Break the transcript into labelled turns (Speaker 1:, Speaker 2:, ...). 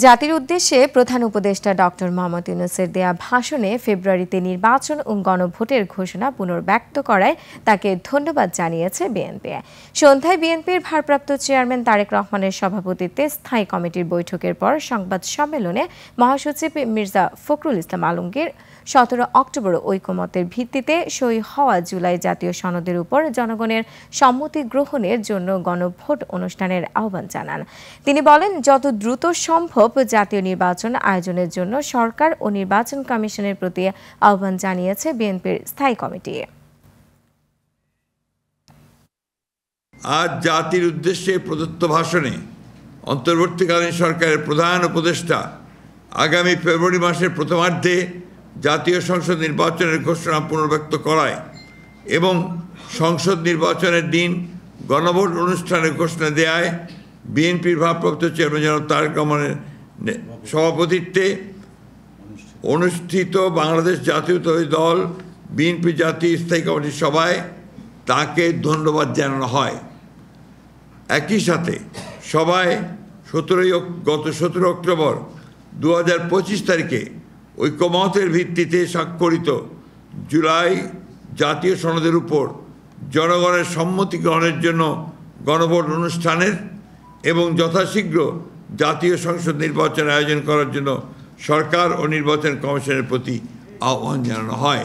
Speaker 1: জাতির উদ্দেশ্যে প্রধান উপদেষ্টা ডক্টর মোহাম্মদ ইউনূসের দেয়া ভাষণে ফেব্রুয়ারিতে নির্বাচন ও গণভোটের ঘোষণা পুনর্ব্যক্ত করায় তাকে ধন্যবাদ জানিয়েছে বিএনপি। সন্ধ্যায় বিএনপির ভারপ্রাপ্ত চেয়ারম্যান তারেক রহমানের সভাপতিত্বে স্থায়ী কমিটির বৈঠকের পর সংবাদ সম্মেলনে মহাসচিব মির্জা ফখরুল ইসলাম আলমগীর 17 অক্টোবর ঐকমত্যের ভিত্তিতে সই হওয়া জুলাই জাতীয় সনদের উপর জনগণের সম্মতি গ্রহণের জন্য গণভোট অনুষ্ঠানের আহ্বান জানান। তিনি বলেন, যত দ্রুত সম্ভব জাতীয় নির্বাচন আয়োজনের জন্য সরকার ও নির্বাচন কমিশনের প্রতি আহ্বান জানিয়েছে বিএনপির স্থায়ী কমিটি।
Speaker 2: আজ জাতির উদ্দেশ্যে প্রদত্ত ভাষণে অন্তর্বর্তীকালীন সরকারের প্রধান উপদেষ্টা আগামী ফেব্রুয়ারি মাসের প্রথমার্ধে জাতীয় সংসদ নির্বাচনের ঘোষণা পুনর্ব্যক্ত করায় এবং সংসদ নির্বাচনের দিন গণভোট অনুষ্ঠানের ঘোষণা দেয়ায় বিএনপির ভারপ্রাপ্ত চেয়ারম্যান জনাব তারেক রহমানের সভাপতিত্বে অনুষ্ঠিত বাংলাদেশ জাতীয়তাবাদী দল বিএনপি জাতীয় স্থায়ী কমিটির সভায় তাকে ধন্যবাদ জানানো হয়। একই সাথে সভায় গত 17 অক্টোবর 2025 তারিখে ঐকমত্যের ভিত্তিতে স্বাক্ষরিত জুলাই জাতীয় সনদের উপর জনগণের সম্মতি গ্রহণের জন্য গণভোট অনুষ্ঠানের এবং যথাশীঘ্র জাতীয় সংসদ নির্বাচন আয়োজন করার জন্য সরকার ও নির্বাচন কমিশনের প্রতি আহ্বান জানানো হয়।